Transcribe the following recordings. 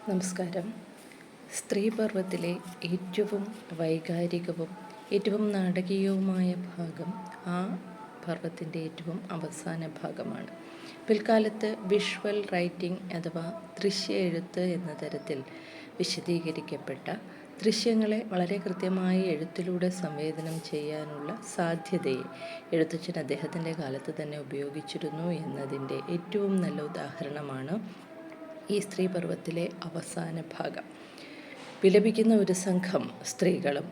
നമസ്കാരം. സ്ത്രീപർവത്തിലെ ഏറ്റവും വൈകാരികവും ഏറ്റവും നാടകീയവുമായ ഭാഗം ആ പർവത്തിൻ്റെ ഏറ്റവും അവസാന ഭാഗമാണ്. പിൽക്കാലത്ത് വിഷ്വൽ റൈറ്റിംഗ് അഥവാ ദൃശ്യ എഴുത്ത് എന്ന തരത്തിൽ വിശദീകരിക്കപ്പെട്ട ദൃശ്യങ്ങളെ വളരെ കൃത്യമായി എഴുത്തിലൂടെ സംവേദനം ചെയ്യാനുള്ള സാധ്യതയെ എഴുത്തച്ഛൻ അദ്ദേഹത്തിൻ്റെ കാലത്ത് തന്നെ ഉപയോഗിച്ചിരുന്നു എന്നതിൻ്റെ ഏറ്റവും നല്ല ഉദാഹരണമാണ് ഈ സ്ത്രീപർവത്തിലെ അവസാന ഭാഗം. വിലപിക്കുന്ന ഒരു സംഘം സ്ത്രീകളും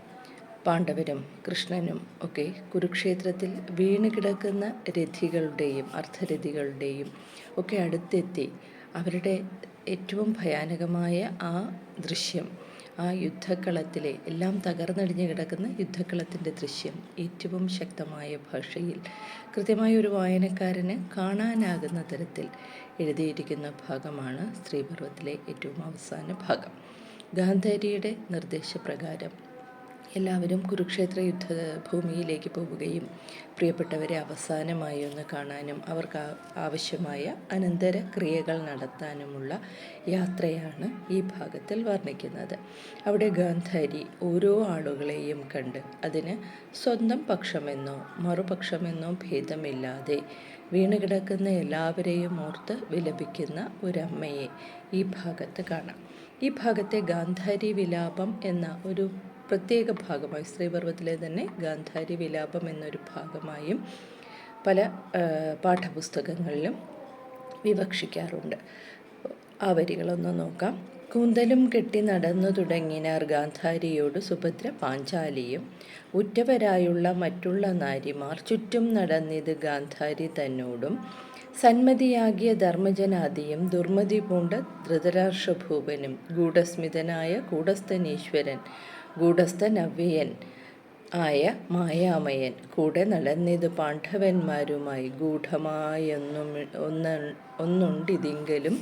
പാണ്ഡവരും കൃഷ്ണനും ഒക്കെ കുരുക്ഷേത്രത്തിൽ വീണ് കിടക്കുന്ന രഥികളുടെയും അർദ്ധരഥികളുടെയും ഒക്കെ അടുത്തെത്തി അവരുടെ ഏറ്റവും ഭയാനകമായ ആ ദൃശ്യം, ആ യുദ്ധക്കളത്തിലെ എല്ലാം തകർന്നടിഞ്ഞു കിടക്കുന്ന യുദ്ധക്കളത്തിൻ്റെ ദൃശ്യം ഏറ്റവും ശക്തമായ ഭാഷയിൽ കൃത്യമായ ഒരു വായനക്കാരന് കാണാനാകുന്ന തരത്തിൽ എഴുതിയിരിക്കുന്ന ഭാഗമാണ് സ്ത്രീപർവത്തിലെ ഏറ്റവും അവസാന ഭാഗം. ഗാന്ധാരിയുടെ നിർദ്ദേശപ്രകാരം എല്ലാവരും കുരുക്ഷേത്ര യുദ്ധഭൂമിയിലേക്ക് പോവുകയും പ്രിയപ്പെട്ടവരെ അവസാനമായി ഒന്ന് കാണാനും അവർക്ക് ആവശ്യമായ അനന്തര ക്രിയകൾ നടത്താനുമുള്ള യാത്രയാണ് ഈ ഭാഗത്തിൽ വർണ്ണിക്കുന്നത്. അവിടെ ഗാന്ധാരി ഓരോ ആളുകളെയും കണ്ട് അതിന് സ്വന്തം പക്ഷമെന്നോ മറുപക്ഷമെന്നോ ഭേദമില്ലാതെ വീണുകിടക്കുന്ന എല്ലാവരെയും ഓർത്ത് വിലപിക്കുന്ന ഒരമ്മയെ ഈ ഭാഗത്ത് കാണാം. ഈ ഭാഗത്തെ ഗാന്ധാരി വിലാപം എന്ന ഒരു പ്രത്യേക ഭാഗമായി, സ്ത്രീപർവത്തിലെ തന്നെ ഗാന്ധാരി വിലാപം എന്നൊരു ഭാഗമായും പല പാഠപുസ്തകങ്ങളിലും വിവക്ഷിക്കാറുണ്ട്. ആ വരികളൊന്ന് നോക്കാം. കൂന്തലും കെട്ടി നടന്നു തുടങ്ങിനാർ ഗാന്ധാരിയോട് സുഭദ്ര പാഞ്ചാലിയും ഉറ്റവരായുള്ള മറ്റുള്ള നാരിമാർ ചുറ്റും നടന്നിത് ഗാന്ധാരി തന്നോടും സന്മതിയാകിയ ധർമ്മജനാദിയും ദുർമതി പൂണ്ട ധൃതരാഷ്ട്രഭൂപനും ഗൂഢസ്മിതനായ കൂടസ്ഥനീശ്വരൻ ഗൂഢസ്ഥനവ്യയൻ ആയ മായാമയൻ കൂടെ നടന്നിത് പാണ്ഡവന്മാരുമായി ഒന്നുണ്ടിതിങ്കലും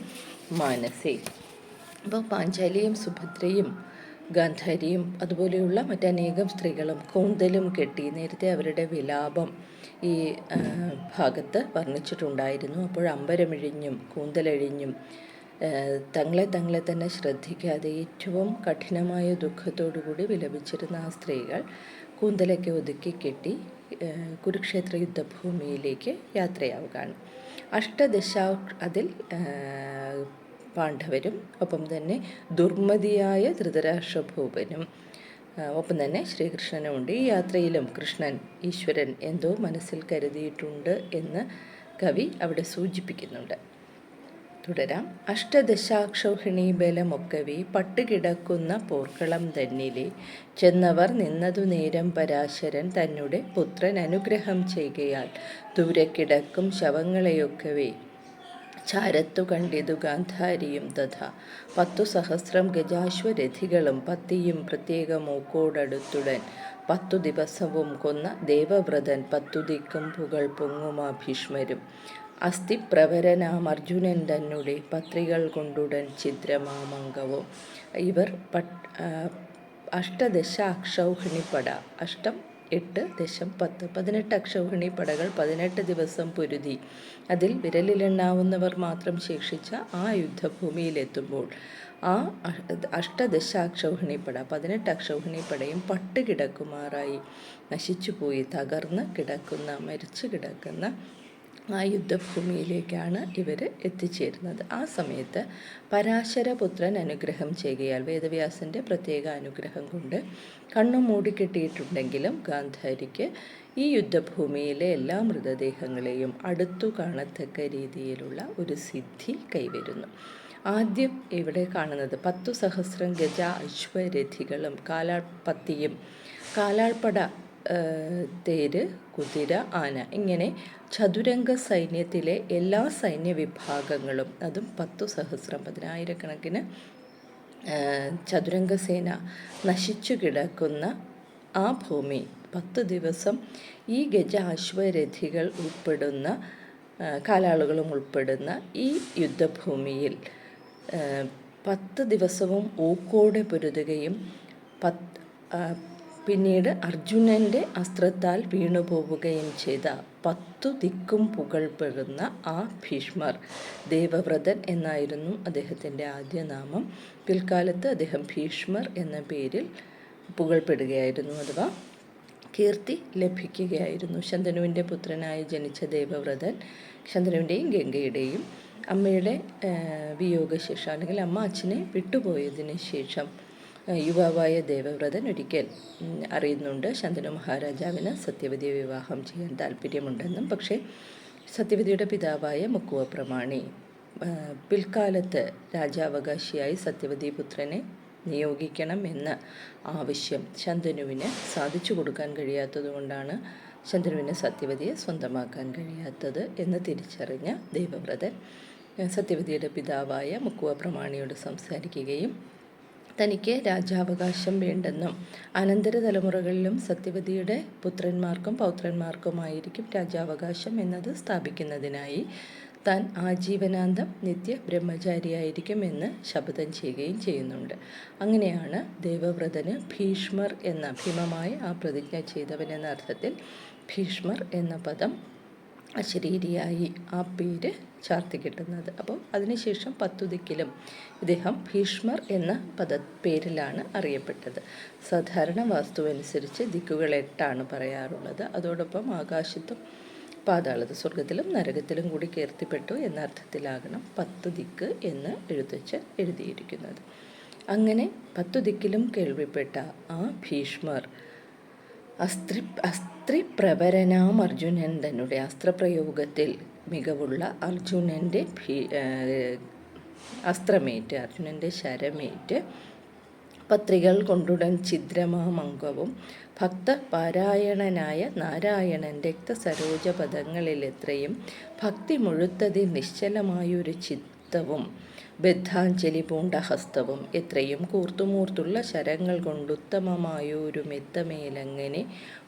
മാനസേ. അപ്പോൾ പാഞ്ചാലിയും സുഭദ്രയും ഗാന്ധാരിയും അതുപോലെയുള്ള മറ്റനേകം സ്ത്രീകളും കൂന്തലും കെട്ടി നേരത്തെ അവരുടെ വിലാപം ഈ ഭാഗത്ത് വർണ്ണിച്ചിട്ടുണ്ടായിരുന്നു. അപ്പോൾ അമ്പരമിഴിഞ്ഞും കൂന്തലഴിഞ്ഞും തങ്ങളെ തന്നെ ശ്രദ്ധിക്കാതെ ഏറ്റവും കഠിനമായ ദുഃഖത്തോടുകൂടി വിലപിച്ചിരുന്ന ആ സ്ത്രീകൾ കൂന്തലൊക്കെ ഒതുക്കി കെട്ടി കുരുക്ഷേത്ര യുദ്ധഭൂമിയിലേക്ക് യാത്രയാവുകയാണ്. അതിൽ പാണ്ഡവരും ഒപ്പം തന്നെ ദുർമതിയായ ധൃതരാഷ്ട്രഭൂപനും ഒപ്പം തന്നെ ശ്രീകൃഷ്ണനുമുണ്ട്. ഈ യാത്രയിലും കൃഷ്ണൻ ഈശ്വരൻ എന്തോ മനസ്സിൽ കരുതിയിട്ടുണ്ട് എന്ന് കവി അവിടെ സൂചിപ്പിക്കുന്നുണ്ട്. തുടരാം. അഷ്ടദശാക്ഷൗഹിണി ബലമൊക്കവി പട്ടുകിടക്കുന്ന പോർക്കളം തന്നിലെ ചെന്നവർ നിന്നതു നേരം പരാശരൻ തന്നെ പുത്രൻ അനുഗ്രഹം ചെയ്യുകയാൽ ദൂരെ കിടക്കും ശവങ്ങളെയൊക്കവേ ചാരത്തു കണ്ടിതു ഗാന്ധാരിയും തഥാ 10 സഹസ്രം ഗജാശ്വരഥികളും പത്തിയും പ്രത്യേക മൂക്കോടടുത്തുടൻ 10 ദിവസവും കൊന്ന ദേവവ്രതൻ 10 ദിക്കും പുകൾ പൊങ്ങുമാ ഭീഷ്മരും അസ്ഥിപ്രവരനാം അർജുനൻ തന്നെ പത്രികൾ കൊണ്ടുടൻ ഛിദ്രമാമംഗവും. ഇവർ അഷ്ടദശ അക്ഷൗഹിണിപ്പട, അഷ്ടം 8 ദശം 10, 18 അക്ഷൗഹിണി പടകൾ 18 ദിവസം പൊരുതി അതിൽ വിരലിലെണ്ണാവുന്നവർ മാത്രം ശേഷിച്ച ആ യുദ്ധഭൂമിയിലെത്തുമ്പോൾ ആ അഷ്ടദശാക്ഷൗഹിണിപ്പട 18 അക്ഷൗഹിണിപ്പടയും പട്ടുകിടക്കുമാറായി നശിച്ചുപോയി തകർന്ന് കിടക്കുന്ന മരിച്ചു കിടക്കുന്ന ആ യുദ്ധഭൂമിയിലേക്കാണ് ഇവർ എത്തിച്ചേരുന്നത്. ആ സമയത്ത് പരാശരപുത്രൻ അനുഗ്രഹം ചെയ്യുകയാൽ വേദവ്യാസൻ്റെ പ്രത്യേക അനുഗ്രഹം കൊണ്ട് കണ്ണു മൂടിക്കെട്ടിയിട്ടുണ്ടെങ്കിലും ഗാന്ധാരിക്ക് ഈ യുദ്ധഭൂമിയിലെ എല്ലാ മൃതദേഹങ്ങളെയും അടുത്തു കാണത്തക്ക രീതിയിലുള്ള ഒരു സിദ്ധി കൈവരുന്നു. ആദ്യം ഇവിടെ കാണുന്നത് 10 സഹസ്രം ഗജ അശ്വരഥികളും പത്തിയും കാലാൾപ്പട തേര് കുതിര ആന ഇങ്ങനെ ചതുരംഗ സൈന്യത്തിലെ എല്ലാ സൈന്യ വിഭാഗങ്ങളും, അതും 10 സഹസ്രം 10,000 ചതുരംഗ സേന നശിച്ചു കിടക്കുന്ന ആ ഭൂമി 10 ദിവസം ഈ ഗജ അശ്വരഥികൾ ഉൾപ്പെടുന്ന കാലാളുകളും ഉൾപ്പെടുന്ന ഈ യുദ്ധഭൂമിയിൽ 10 ദിവസവും ഊക്കോടെ പൊരുതുകയും പിന്നീട് അർജുനൻ്റെ അസ്ത്രത്താൽ വീണുപോവുകയും ചെയ്ത 10 ദിക്കും പുകഴ്പെടുന്ന ആ ഭീഷ്മർ. ദേവവ്രതൻ എന്നായിരുന്നു അദ്ദേഹത്തിൻ്റെ ആദ്യ നാമം. പിൽക്കാലത്ത് അദ്ദേഹം ഭീഷ്മർ എന്ന പേരിൽ പുകഴ്പെടുകയായിരുന്നു, അഥവാ കീർത്തി ലഭിക്കുകയായിരുന്നു. ശന്തനുവിൻ്റെ പുത്രനായി ജനിച്ച ദേവവ്രതൻ ശന്തനുവിൻ്റെയും ഗംഗയുടെയും അമ്മയുടെ വിയോഗശേഷം, അല്ലെങ്കിൽ അമ്മ അച്ഛനെ വിട്ടുപോയതിന് ശേഷം യുവാവായ ദേവവ്രതൻ ഒരിക്കൽ അറിയുന്നുണ്ട് ശന്തനു മഹാരാജാവിന് സത്യവതിയെ വിവാഹം ചെയ്യാൻ താല്പര്യമുണ്ടെന്നും. പക്ഷേ സത്യവതിയുടെ പിതാവായ മുക്കുവ പ്രമാണി പിൽക്കാലത്ത് രാജാവകാശിയായി സത്യവതി പുത്രനെ നിയോഗിക്കണം എന്ന ആവശ്യം ശന്തനുവിന് സാധിച്ചു കൊടുക്കാൻ കഴിയാത്തതുകൊണ്ടാണ് ശന്തനുവിന് സത്യവതിയെ സ്വന്തമാക്കാൻ കഴിയാത്തത് എന്ന് തിരിച്ചറിഞ്ഞ ദേവവ്രതൻ സത്യവതിയുടെ പിതാവായ മുക്കുവ പ്രമാണിയോട് സംസാരിക്കുകയും തനിക്ക് രാജാവകാശം വേണ്ടെന്നും അനന്തര തലമുറകളിലും സത്യവതിയുടെ പുത്രന്മാർക്കും പൗത്രന്മാർക്കുമായിരിക്കും രാജാവകാശം എന്നത് സ്ഥാപിക്കുന്നതിനായി താൻ ആജീവനാന്തം നിത്യ ബ്രഹ്മചാരിയായിരിക്കുമെന്ന് ശപഥം ചെയ്യുകയും ചെയ്യുന്നുണ്ട്. അങ്ങനെയാണ് ദേവവ്രതന് ഭീഷ്മർ എന്ന ഭീമമായ ആ പ്രതിജ്ഞ ചെയ്തവൻ എന്ന അർത്ഥത്തിൽ ഭീഷ്മർ എന്ന പദം അശരീരിയായി ആ പേര് ചാർത്തി കിട്ടുന്നത്. അപ്പോൾ അതിനുശേഷം 10 ദിക്കിലും ഇദ്ദേഹം ഭീഷ്മർ എന്ന പേരിലാണ് അറിയപ്പെട്ടത്. സാധാരണ വാസ്തു അനുസരിച്ച് ദിക്കുകൾ 8 പറയാറുള്ളത്. അതോടൊപ്പം ആകാശത്തും പാതാളത്ത്, സ്വർഗത്തിലും നരകത്തിലും കൂടി കീർത്തിപ്പെട്ടു എന്ന അർത്ഥത്തിലാകണം 10 ദിക്ക് എന്ന് എഴുതിയിരിക്കുന്നത്. അങ്ങനെ 10 ദിക്കിലും കേൾവിപ്പെട്ട ആ ഭീഷ്മർ അസ്ത്രിപ്രവരനാം അർജുനൻ തന്നെ അസ്ത്രപ്രയോഗത്തിൽ മികവുള്ള അർജുനൻ്റെ അസ്ത്രമേറ്റ്, അർജുനൻ്റെ ശരമേറ്റ് പത്രികൾ കൊണ്ടുടൻ ഛിദ്രമാമംഗവും ഭക്തപാരായണനായ നാരായണൻ രക്തസരോജ പദങ്ങളിലെത്രയും ഭക്തി മുഴുത്തതിൽ നിശ്ചലമായൊരു ചിത്തവും ബദ്ധാഞ്ജലി പൂണ്ട ഹസ്തവും എത്രയും കൂർത്തുമൂർത്തുള്ള ശരങ്ങൾ കൊണ്ടുത്തമമായൊരു മെത്തമേലങ്ങനെ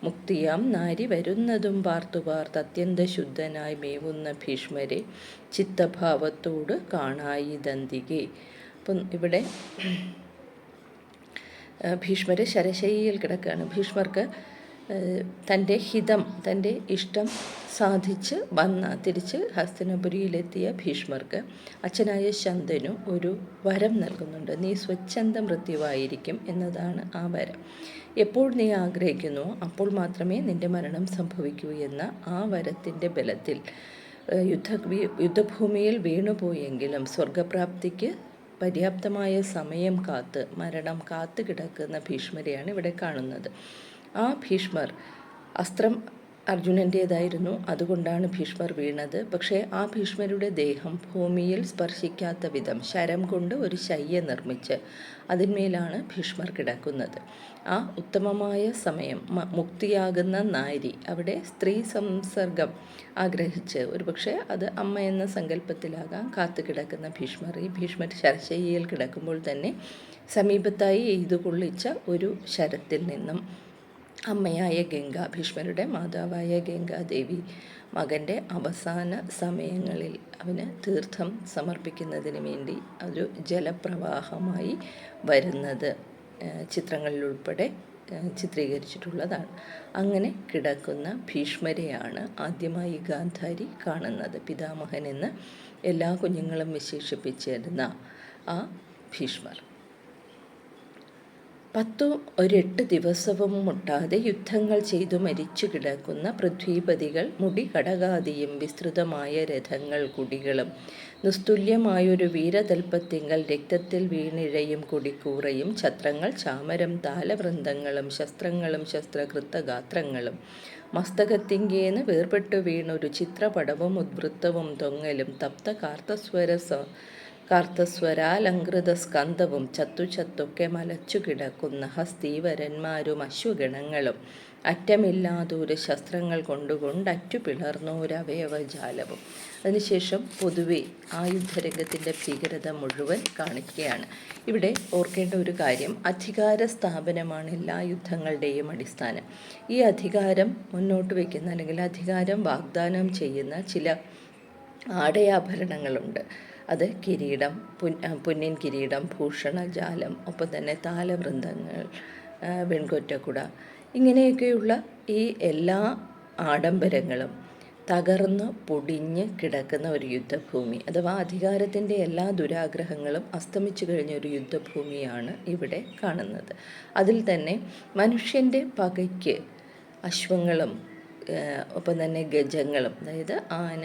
മുക്തിയാം നാരി വരുന്നതും പാർത്തുപാർത്ത് അത്യന്ത ശുദ്ധനായി മേവുന്ന ഭീഷ്മരെ ചിത്തഭാവത്തോട് കാണായി ദന്തികെ. അപ്പം ഇവിടെ ഭീഷ്മർ ശരശയ്യയിൽ കിടക്കുകയാണ്. ഭീഷ്മർക്ക് തൻ്റെ ഹിതം, തൻ്റെ ഇഷ്ടം സാധിച്ച് തിരിച്ച് ഹസ്തിനപുരിയിലെത്തിയ ഭീഷ്മർക്ക് അച്ഛനായ ശന്തനു ഒരു വരം നൽകുന്നുണ്ട്. നീ സ്വച്ഛന്ത മൃത്യുവായിരിക്കും എന്നതാണ് ആ വരം. എപ്പോൾ നീ ആഗ്രഹിക്കുന്നുവോ അപ്പോൾ മാത്രമേ നിൻ്റെ മരണം സംഭവിക്കൂ എന്ന ആ വരത്തിൻ്റെ ബലത്തിൽ യുദ്ധഭൂമിയിൽ വീണുപോയെങ്കിലും സ്വർഗപ്രാപ്തിക്ക് പര്യാപ്തമായ സമയം മരണം കാത്തു കിടക്കുന്ന ഭീഷ്മരെയാണ് ഇവിടെ കാണുന്നത്. ആ ഭീഷ്മർ അസ്ത്രം അർജുനൻ്റേതായിരുന്നു, അതുകൊണ്ടാണ് ഭീഷ്മർ വീണത്. പക്ഷേ ആ ഭീഷ്മരുടെ ദേഹം ഭൂമിയിൽ സ്പർശിക്കാത്ത വിധം ശരം കൊണ്ട് ഒരു ശയ്യ നിർമ്മിച്ച് അതിന്മേലാണ് ഭീഷ്മർ കിടക്കുന്നത്. ആ ഉത്തമമായ സമയം മുക്തിയാകുന്ന നാരി, അവിടെ സ്ത്രീ സംസർഗം ആഗ്രഹിച്ച്, ഒരുപക്ഷെ അത് അമ്മ എന്ന സങ്കല്പത്തിലാകാം, കാത്തുകിടക്കുന്ന ഭീഷ്മർ. ഈ ഭീഷ്മർ ശരശയ്യയിൽ കിടക്കുമ്പോൾ തന്നെ സമീപത്തായി എയ്തു കൊള്ളിച്ച ഒരു ശരത്തിൽ നിന്നും അമ്മയായ ഗംഗ, ഭീഷ്മരുടെ മാതാവായ ഗംഗാദേവി മകൻ്റെ അവസാന സമയങ്ങളിൽ അവന് തീർത്ഥം സമർപ്പിക്കുന്നതിന് വേണ്ടി ഒരു ജലപ്രവാഹമായി വരുന്നത് ചിത്രങ്ങളിലുൾപ്പെടെ ചിത്രീകരിച്ചിട്ടുള്ളതാണ്. അങ്ങനെ കിടക്കുന്ന ഭീഷ്മരെയാണ് ആദ്യമായി ഗാന്ധാരി കാണുന്നത്. പിതാമഹൻ എന്ന് എല്ലാ കുഞ്ഞുങ്ങളും വിശേഷിപ്പിച്ചിരുന്ന ആ ഭീഷ്മർ 8 ദിവസവും മുട്ടാതെ യുദ്ധങ്ങൾ ചെയ്തു മരിച്ചു കിടക്കുന്ന പൃഥ്വീപതികൾ, മുടി കടകാദിയും വിസ്തൃതമായ രഥങ്ങൾ കുടികളും നിസ്തുല്യമായൊരു വീരതൽപ്പത്തിങ്കൽ രക്തത്തിൽ വീണിഴയും കൊടിക്കൂറയും ഛത്രങ്ങൾ ചാമരം താലവൃന്ദങ്ങളും ശസ്ത്രങ്ങളും ശസ്ത്രകൃത്തഗാത്രങ്ങളും മസ്തകത്തിങ്കേന്ന് വേർപെട്ടു വീണൊരു ചിത്രപടവും ഉദ്വൃത്തവും തൊങ്ങലും തപ്ത കാർത്തസ്വരാലങ്കൃത സ്കന്ധവും ചത്തൊക്കെ മലച്ചു കിടക്കുന്ന ഹസ്തീവരന്മാരും അശ്വഗണങ്ങളും അറ്റമില്ലാതൊരു ശസ്ത്രങ്ങൾ കൊണ്ടറ്റു പിളർന്നൊരവയവജാലവും. അതിനുശേഷം പൊതുവെ ആ യുദ്ധരംഗത്തിൻ്റെ ഭീകരത മുഴുവൻ കാണിക്കുകയാണ്. ഇവിടെ ഓർക്കേണ്ട ഒരു കാര്യം, അധികാര സ്ഥാപനമാണ് എല്ലാ യുദ്ധങ്ങളുടെയും അടിസ്ഥാനം. ഈ അധികാരം മുന്നോട്ട് വയ്ക്കുന്ന, അല്ലെങ്കിൽ അധികാരം വാഗ്ദാനം ചെയ്യുന്ന ചില ആടയാഭരണങ്ങളുണ്ട്. അത് കിരീടം, പൊന്നിൻ കിരീടം, ഭൂഷണജാലം, ഒപ്പം തന്നെ താലവൃന്ദങ്ങൾ, വെൺകൊറ്റക്കുട, ഇങ്ങനെയൊക്കെയുള്ള ഈ എല്ലാ ആഡംബരങ്ങളും തകർന്ന് പൊടിഞ്ഞ് കിടക്കുന്ന ഒരു യുദ്ധഭൂമി, അഥവാ അധികാരത്തിൻ്റെ എല്ലാ ദുരാഗ്രഹങ്ങളും അസ്തമിച്ചു കഴിഞ്ഞ ഒരു യുദ്ധഭൂമിയാണ് ഇവിടെ കാണുന്നത്. അതിൽ തന്നെ മനുഷ്യൻ്റെ പകയ്ക്ക് അശ്വങ്ങളും ഒപ്പം തന്നെ ഗജങ്ങളും, അതായത് ആന,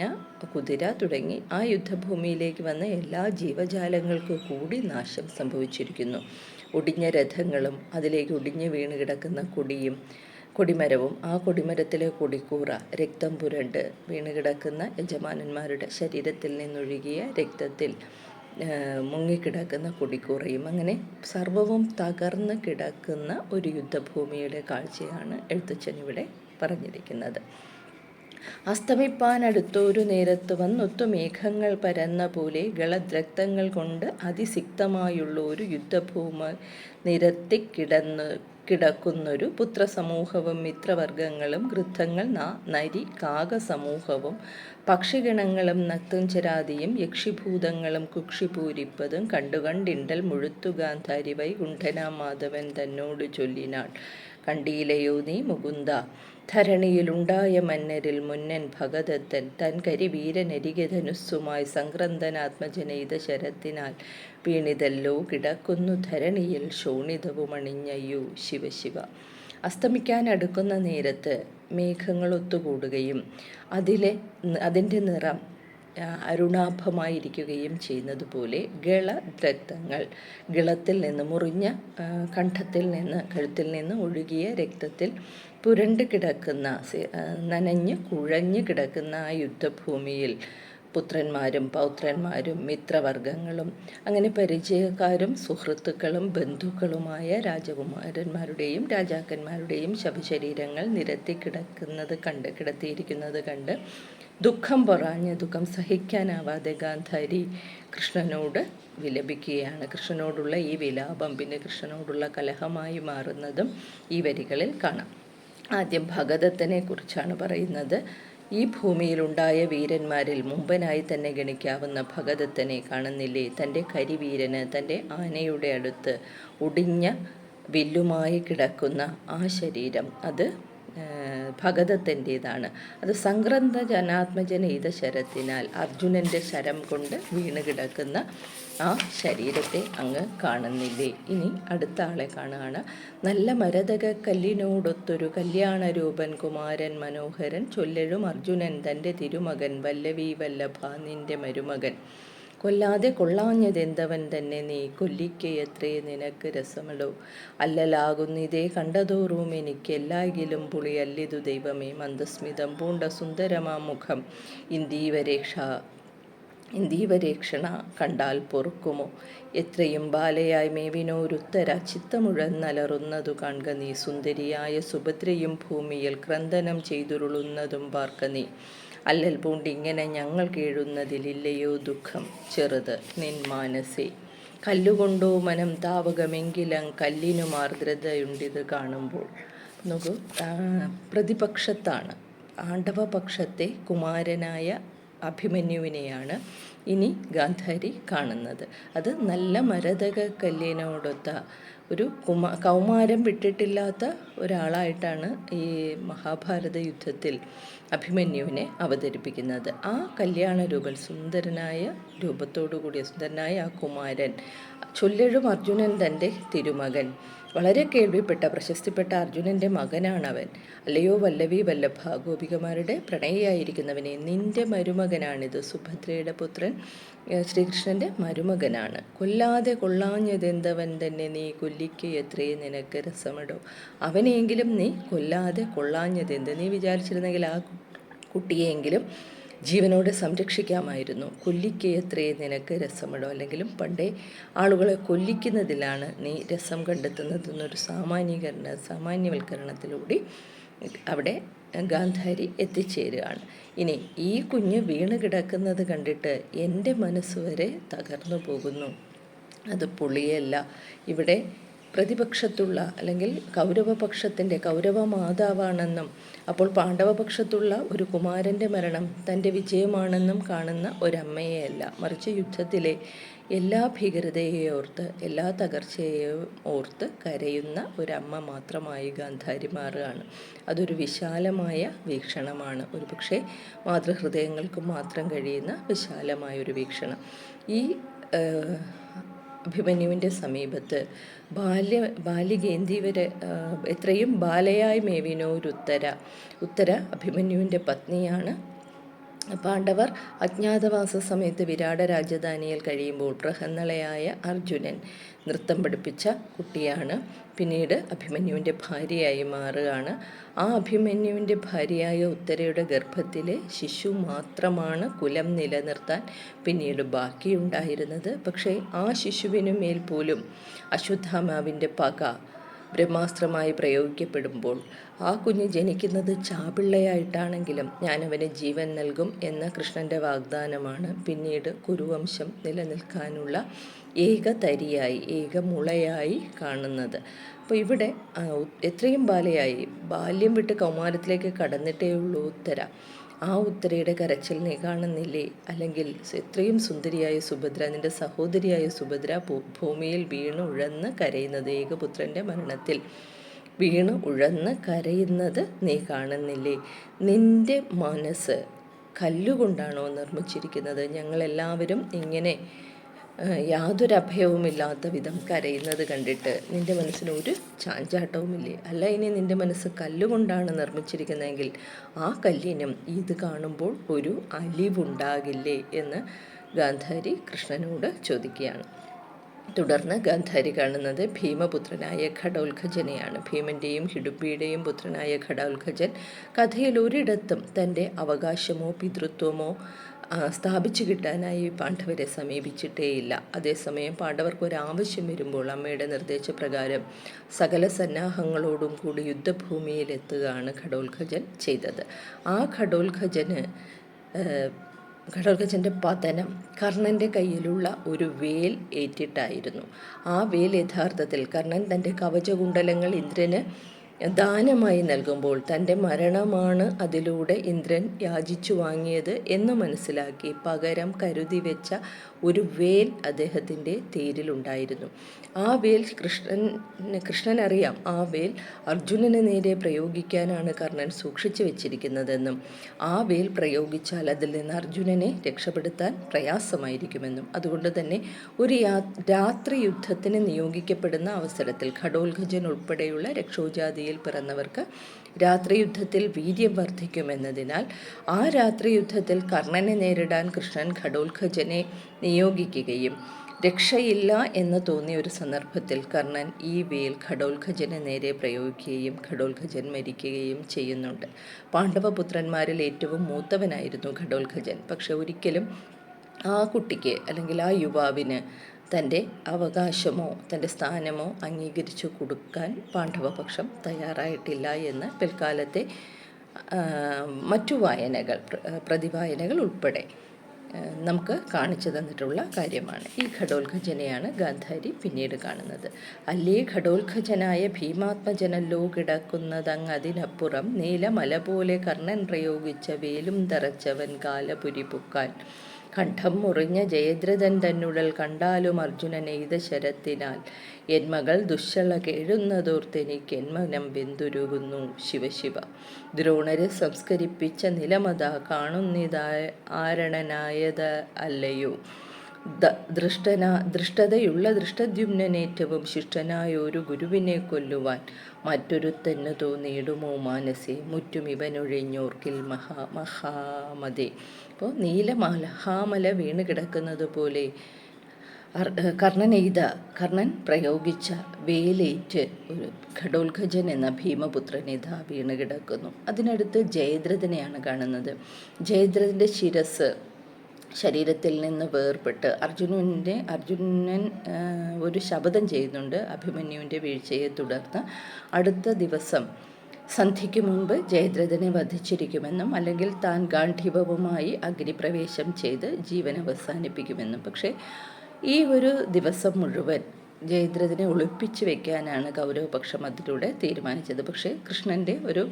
കുതിര തുടങ്ങി ആ യുദ്ധഭൂമിയിലേക്ക് വന്ന എല്ലാ ജീവജാലങ്ങൾക്കും കൂടി നാശം സംഭവിച്ചിരിക്കുന്നു. ഒടിഞ്ഞ രഥങ്ങളും അതിലേക്ക് ഒടിഞ്ഞ് വീണ് കിടക്കുന്ന കൊടിമരവും ആ കൊടിമരത്തിലെ കൊടിക്കൂറ രക്തം പുരണ്ട് വീണ് കിടക്കുന്ന യജമാനന്മാരുടെ ശരീരത്തിൽ നിന്നൊഴുകിയ രക്തത്തിൽ മുങ്ങിക്കിടക്കുന്ന കൊടിക്കൂറയും, അങ്ങനെ സർവവും തകർന്ന് കിടക്കുന്ന ഒരു യുദ്ധഭൂമിയുടെ കാഴ്ചയാണ് എഴുത്തച്ഛൻ ഇവിടെ പറഞ്ഞിരിക്കുന്നത്. അസ്തമിപ്പാനടുത്തൊരു നേരത്ത് വന്നൊത്തു മേഘങ്ങൾ പരന്ന പോലെ ഗളദ്രക്തങ്ങൾ കൊണ്ട് അതിസിക്തമായുള്ള ഒരു യുദ്ധഭൂമി കിടക്കുന്നൊരു പുത്രസമൂഹവും മിത്രവർഗങ്ങളും ഗൃദ്ധങ്ങൾ നരി കാകസമൂഹവും പക്ഷിഗണങ്ങളും നക്തഞ്ചരാദിയും യക്ഷിഭൂതങ്ങളും കുക്ഷിപൂരിപ്പതും കണ്ടുകണ്ടിണ്ടൽ മുഴുത്തുഗാന്ധാരി വൈകുണ്ഠനാം മാധവൻ തന്നോട് ചൊല്ലിനാൾ. കണ്ടീലയോ നീ മുകുന്ദ, ധരണിയിലുണ്ടായ മന്നരിൽ മുന്നൻ ഭഗദത്തൻ തൻ കരിവീരനരികധനുസ്സുമായി സംക്രന്ദനാത്മജനൈത ശരത്തിനാൽ വീണിതല്ലോ കിടക്കുന്നു ധരണിയിൽ ശോണിതവുമണിഞ്ഞയ്യോ ശിവശിവ. അസ്തമിക്കാനടുക്കുന്ന നേരത്ത് മേഘങ്ങൾ ഒത്തുകൂടുകയും അതിൻ്റെ നിറം അരുണാഭമായിരിക്കുകയും ചെയ്യുന്നത് പോലെ ഗളദ്രക്തങ്ങൾ, ഗളത്തിൽ നിന്ന് മുറിഞ്ഞ കണ്ഠത്തിൽ നിന്ന് കഴുത്തിൽ നിന്ന് ഒഴുകിയ രക്തത്തിൽ പുരണ്ട് കിടക്കുന്ന, നനഞ്ഞ് കുഴഞ്ഞു കിടക്കുന്ന ആ യുദ്ധഭൂമിയിൽ പുത്രന്മാരും പൗത്രന്മാരും മിത്രവർഗങ്ങളും അങ്ങനെ പരിചയക്കാരും സുഹൃത്തുക്കളും ബന്ധുക്കളുമായ രാജകുമാരന്മാരുടെയും രാജാക്കന്മാരുടെയും ശവശരീരങ്ങൾ കിടത്തിയിരിക്കുന്നത് കണ്ട് ദുഃഖം സഹിക്കാനാവാതെ ഗാന്ധാരി കൃഷ്ണനോട് വിലപിക്കുകയാണ്. കൃഷ്ണനോടുള്ള ഈ വിലാപം പിന്നെ കൃഷ്ണനോടുള്ള കലഹമായി മാറുന്നതും ഈ വരികളിൽ കാണാം. ആദ്യം ഭഗദത്തനെ കുറിച്ചാണ് പറയുന്നത്. ഈ ഭൂമിയിലുണ്ടായ വീരന്മാരിൽ മുമ്പനായി തന്നെ ഗണിക്കാവുന്ന ഭഗദത്തനെ കാണുന്നില്ലേ? തൻ്റെ കരിവീരന് തൻ്റെ ആനയുടെ അടുത്ത് ഒടിഞ്ഞ വില്ലുമായി കിടക്കുന്ന ആ ശരീരം, അത് ഭഗദത്തൻ്റേതാണ്. അത് സംക്രന്ത ജനാത്മജനൈത ശരത്തിനാൽ അർജുനൻ്റെ ശരം കൊണ്ട് വീണ് കിടക്കുന്ന ആ ശരീരത്തെ അങ്ങ് കാണുന്നില്ലേ? ഇനി അടുത്ത ആളെ കാണുകയാണ്. നല്ല മരതക കല്ലിനോടൊത്തൊരു കല്യാണരൂപൻ കുമാരൻ മനോഹരൻ ചൊല്ലഴും അർജുനൻ തൻ്റെ തിരുമകൻ വല്ലവി വല്ലഭ നിൻ്റെ മരുമകൻ. കൊല്ലാതെ കൊള്ളാഞ്ഞതെന്തവൻ തന്നെ നീ കൊല്ലിക്കയത്രേ നിനക്ക് രസമടോ. അല്ലലാകുന്നിതേ കണ്ടതോറും എനിക്ക് എല്ലാകിലും പുളിയല്ലിതു ദൈവമേ. മന്ദസ്മിതം പൂണ്ട സുന്ദരമാം മുഖം ഇന്ദീവരേക്ഷണ കണ്ടാൽ പൊറുക്കുമോ. എത്രയും ബാലയായി മേവിനോരുത്തര ചിത്തമുഴന്നലറുന്നതു കാൺക നീ. സുന്ദരിയായ സുഭദ്രയും ഭൂമിയിൽ ക്രന്ദനം ചെയ്തുരുളുന്നതും പാർക്ക നീ. അല്ലൽ പൂണ്ടിങ്ങനെ ഞങ്ങൾ കീഴുന്നതിലില്ലയോ ദുഃഖം ചെറുത് നിൻ മാനസേ. കല്ലുകൊണ്ടോ മനം താവകമെങ്കിലും കല്ലിനും ആർദ്രതയുണ്ടിത് കാണുമ്പോൾ. നോക്കൂ, പ്രതിപക്ഷത്താണ്, ആണ്ഡവപക്ഷത്തെ കുമാരനായ അഭിമന്യുവിനെയാണ് ഇനി ഗാന്ധാരി കാണുന്നത്. അത് നല്ല മരതക കല്ലിനോടൊത്ത ഒരു കൗമാരം വിട്ടിട്ടില്ലാത്ത ഒരാളായിട്ടാണ് ഈ മഹാഭാരത യുദ്ധത്തിൽ അഭിമന്യുവിനെ അവതരിപ്പിക്കുന്നത്. ആ കല്യാണരൂപൻ, സുന്ദരനായ രൂപത്തോടുകൂടിയ സുന്ദരനായ ആ കുമാരൻ ചൊല്ലഴും അർജുനൻ തൻ്റെ തിരുമകൻ, വളരെ കേൾവിപ്പെട്ട പ്രശസ്തിപ്പെട്ട അർജുനൻ്റെ മകനാണവൻ. അല്ലയോ വല്ലവി വല്ലഭ, ഗോപികമാരുടെ പ്രണയിയായിരിക്കുന്നവനെ, നിൻ്റെ മരുമകനാണിത്. സുഭദ്രയുടെ പുത്രൻ ശ്രീകൃഷ്ണൻ്റെ മരുമകനാണ്. കൊല്ലാതെ കൊള്ളാഞ്ഞതെന്തവൻ തന്നെ നീ കൊല്ലിക്കയത്രേ നിനക്ക് രസമടോ. അവനെയെങ്കിലും നീ കൊല്ലാതെ കൊള്ളാഞ്ഞതെന്ത്. നീ വിചാരിച്ചിരുന്നെങ്കിൽ ആ കുട്ടിയെങ്കിലും ജീവനോടെ സംരക്ഷിക്കാമായിരുന്നു. കൊല്ലിക്കയത്രേ നിനക്ക് രസമടോ. അല്ലെങ്കിലും പണ്ടേ ആളുകളെ കൊല്ലിക്കുന്നതിലാണ് നീ രസം കണ്ടെത്തുന്നതെന്നൊരു സാമാന്യവൽക്കരണത്തിലൂടെ അവിടെ ഗാന്ധാരി എത്തിച്ചേരുകയാണ്. ഇനി ഈ കുഞ്ഞ് വീണ് കിടക്കുന്നത് കണ്ടിട്ട് എൻ്റെ മനസ്സ് വരെ തകർന്നു പോകുന്നു. അത് പുളിയല്ല. ഇവിടെ പ്രതിപക്ഷത്തുള്ള അല്ലെങ്കിൽ കൗരവ മാതാവാണെന്നും അപ്പോൾ പാണ്ഡവപക്ഷത്തുള്ള ഒരു കുമാരൻ്റെ മരണം തൻ്റെ വിജയമാണെന്നും കാണുന്ന ഒരമ്മയെയല്ല, മറിച്ച് യുദ്ധത്തിലെ എല്ലാ ഭീകരതയെയും ഓർത്ത്, എല്ലാ തകർച്ചയെയും ഓർത്ത് കരയുന്ന ഒരമ്മ മാത്രമായി ഗാന്ധാരി മാറുകയാണ്. അതൊരു വിശാലമായ വീക്ഷണമാണ്, ഒരുപക്ഷെ മാതൃഹൃദയങ്ങൾക്ക് മാത്രം കഴിയുന്ന വിശാലമായൊരു വീക്ഷണം. ഈ അഭിമന്യുവിൻ്റെ സമീപത്ത് ബാലികേന്തിവരെ എത്രയും ബാലയായി ഉത്തര അഭിമന്യുവിൻ്റെ പത്നിയാണ്. പാണ്ഡവർ അജ്ഞാതവാസ സമയത്ത് വിരാട രാജധാനിയിൽ കഴിയുമ്പോൾ പ്രഹന്നളയായ അർജുനൻ നൃത്തം പഠിപ്പിച്ച കുട്ടിയാണ്. പിന്നീട് അഭിമന്യുവിൻ്റെ ഭാര്യയായി മാറുകയാണ്. ആ അഭിമന്യുവിൻ്റെ ഭാര്യയായ ഉത്തരയുടെ ഗർഭത്തിലെ ശിശു മാത്രമാണ് കുലം നിലനിർത്താൻ പിന്നീട് ബാക്കിയുണ്ടായിരുന്നത്. പക്ഷേ ആ ശിശുവിനു മേൽ പോലും അശ്വത്ഥാമാവിൻ്റെ പക ബ്രഹ്മാസ്ത്രമായി പ്രയോഗിക്കപ്പെടുമ്പോൾ ആ കുഞ്ഞ് ജനിക്കുന്നത് ചാപിള്ളയായിട്ടാണെങ്കിലും ഞാൻ അവന് ജീവൻ നൽകും എന്ന കൃഷ്ണൻ്റെ വാഗ്ദാനമാണ് പിന്നീട് കുരുവംശം നിലനിൽക്കാനുള്ള ഏക തരിയായി, ഏക മുളയായി കാണുന്നത്. അപ്പോൾ ഇവിടെ എത്രയും ബാല്യം വിട്ട് കൗമാരത്തിലേക്ക് കടന്നിട്ടേ ഉള്ളൂ ഉത്തര. ആ ഉത്തരയുടെ കരച്ചിൽ നീ കാണുന്നില്ലേ? അല്ലെങ്കിൽ എത്രയും സുന്ദരിയായ സുഭദ്ര, നിന്റെ സഹോദരിയായ സുഭദ്ര ഭൂമിയിൽ വീണ് ഉഴന്ന് കരയുന്നത്, ഏകപുത്രൻ്റെ മരണത്തിൽ വീണ് ഉഴന്ന് കരയുന്നത് നീ കാണുന്നില്ലേ? നിന്റെ മനസ്സ് കല്ലുകൊണ്ടാണോ നിർമ്മിച്ചിരിക്കുന്നത്? ഞങ്ങളെല്ലാവരും ഇങ്ങനെ യാതൊരു അഭയവുമില്ലാത്ത വിധം കരയുന്നത് കണ്ടിട്ട് നിന്റെ മനസ്സിന് ഒരു ചാഞ്ചാട്ടവുമില്ലേ? അല്ല, ഇനി നിന്റെ മനസ്സ് കല്ലുകൊണ്ടാണ് നിർമ്മിച്ചിരിക്കുന്നതെങ്കിൽ ആ കല്ലിനും ഇത് കാണുമ്പോൾ ഒരു അലിവുണ്ടാകില്ലേ എന്ന് ഗാന്ധാരി കൃഷ്ണനോട് ചോദിക്കുകയാണ്. തുടർന്ന് ഗാന്ധാരി കാണുന്നത് ഭീമപുത്രനായ ഘടോത്കചനെയാണ്. ഭീമൻ്റെയും ഹിഡുംബിയുടെയും പുത്രനായ ഘടോത്കചൻ കഥയിൽ ഒരിടത്തും തൻ്റെ അവകാശമോ പിതൃത്വമോ സ്ഥാപിച്ചു കിട്ടാനായി പാണ്ഡവരെ സമീപിച്ചിട്ടേയില്ല. അതേസമയം പാണ്ഡവർക്ക് ഒരാവശ്യം വരുമ്പോൾ അമ്മയുടെ നിർദ്ദേശപ്രകാരം സകല സന്നാഹങ്ങളോടും കൂടി യുദ്ധഭൂമിയിലെത്തുകയാണ് ഘടോത്കചൻ ചെയ്തത്. ആ ഘടോത്കചൻ്റെ പതനം കർണൻ്റെ കയ്യിലുള്ള ഒരു വേൽ ഏറ്റിട്ടായിരുന്നു. ആ വേൽ യഥാർത്ഥത്തിൽ കർണൻ തൻ്റെ കവചകുണ്ടലങ്ങൾ ഇന്ദ്രന് ദാനമായി നൽകുമ്പോൾ തൻ്റെ മരണമാണ് അതിലൂടെ ഇന്ദ്രൻ യാചിച്ചു വാങ്ങിയത് എന്ന് മനസ്സിലാക്കി പകരം കരുതി വെച്ച ഒരു വേൽ അദ്ദേഹത്തിൻ്റെ തേരിലുണ്ടായിരുന്നു. ആ വേൽ കൃഷ്ണനറിയാം, ആ വേൽ അർജുനന് നേരെ പ്രയോഗിക്കാനാണ് കർണൻ സൂക്ഷിച്ചു വെച്ചിരിക്കുന്നതെന്നും ആ വേൽ പ്രയോഗിച്ചാൽ അതിൽ നിന്ന് അർജുനനെ രക്ഷപ്പെടുത്താൻ പ്രയാസമായിരിക്കുമെന്നും അതുകൊണ്ട് തന്നെ ഒരു രാത്രി യുദ്ധത്തിന് നിയോഗിക്കപ്പെടുന്ന അവസരത്തിൽ ഘടോത്കചൻ ഉൾപ്പെടെയുള്ള രക്ഷോജാതിയിൽ പിറന്നവർക്ക് രാത്രി യുദ്ധത്തിൽ വീര്യം വർദ്ധിക്കുമെന്നതിനാൽ ആ രാത്രി യുദ്ധത്തിൽ കർണനെ നേരിടാൻ കൃഷ്ണൻ ഘടോത്കചനെ നിയോഗിക്കുകയും രക്ഷയില്ല എന്ന് തോന്നിയ ഒരു സന്ദർഭത്തിൽ കർണൻ ഈ വേൽ ഘടോത്കചന് നേരെ പ്രയോഗിക്കുകയും ഘടോത്കചൻ മരിക്കുകയും ചെയ്യുന്നുണ്ട്. പാണ്ഡവപുത്രന്മാരിൽ ഏറ്റവും മൂത്തവനായിരുന്നു ഘടോത്കചൻ. പക്ഷെ ഒരിക്കലും ആ കുട്ടിക്ക് അല്ലെങ്കിൽ ആ യുവാവിന് തൻ്റെ അവകാശമോ തൻ്റെ സ്ഥാനമോ അംഗീകരിച്ചു കൊടുക്കാൻ പാണ്ഡവപക്ഷം തയ്യാറായിട്ടില്ല എന്ന് പിൽക്കാലത്തെ മറ്റു പ്രതിവായനകൾ ഉൾപ്പെടെ നമുക്ക് കാണിച്ചു തന്നിട്ടുള്ള കാര്യമാണ്. ഈ ഘടോത്കചനെയാണ് ഗാന്ധാരി പിന്നീട് കാണുന്നത്. അല്ലേ ഘടോത്കചനായ ഭീമാത്മജനല്ലോ കിടക്കുന്നതങ്ങതിനപ്പുറം നീലമല പോലെ കർണൻ പ്രയോഗിച്ച വേലും തറച്ചവൻ കാലപുരി പുക്കാൻ കണ്ഠം മുറിഞ്ഞ ജയദ്രഥൻ തന്നുടൽ കണ്ടാലും അർജുനനെയ്ത ശരത്തിനാൽ എൻ മകൾ ദുശ്ശള കേഴുന്നതോർത്തെനിക്ക് എന്മനം വെന്തുരുകുന്നു ശിവശിവ. ദ്രോണരെ സംസ്കരിപ്പിച്ച നിലമത ആരണനായത് അല്ലയോ. ദൃഷ്ടതയുള്ള ദൃഷ്ടദ്യുമ്നേറ്റവും ശിഷ്ടനായ ഒരു ഗുരുവിനെ കൊല്ലുവാൻ മറ്റൊരുത്തന്നു തോന്നിയിടുമോ മാനസേ മുറ്റും ഇവനൊഴിഞ്ഞോർക്കിൽ മഹാമതേ. അപ്പോൾ നീലമഹാമല വീണ് കിടക്കുന്നത് പോലെ കർണൻ പ്രയോഗിച്ച വേലേറ്റ് ഒരു ഘടോത്കചൻ എന്ന ഭീമപുത്രൻ ഇതാ വീണ് കിടക്കുന്നു. അതിനടുത്ത് ജയദ്രഥനെയാണ് കാണുന്നത്. ജയദ്രഥൻ്റെ ശിരസ് ശരീരത്തിൽ നിന്ന് വേർപെട്ട് അർജുനൻ ഒരു ശപഥം ചെയ്യുന്നുണ്ട്. അഭിമന്യുവിൻ്റെ വീഴ്ചയെ തുടർന്ന് അടുത്ത ദിവസം സന്ധ്യയ്ക്ക് മുൻപ് ജയദ്രഥനെ വധിച്ചിരിക്കുമെന്നും അല്ലെങ്കിൽ താൻ ഗാന്ധീവവുമായി അഗ്നിപ്രവേശം ചെയ്ത് ജീവൻ അവസാനിപ്പിക്കുമെന്നും. പക്ഷേ ഈ ഒരു ദിവസം മുഴുവൻ ജയദ്രഥനെ ഒളിപ്പിച്ചു വെക്കാനാണ് കൗരവപക്ഷം അതിലൂടെ തീരുമാനിച്ചത്. പക്ഷേ കൃഷ്ണൻ്റെ ഒരു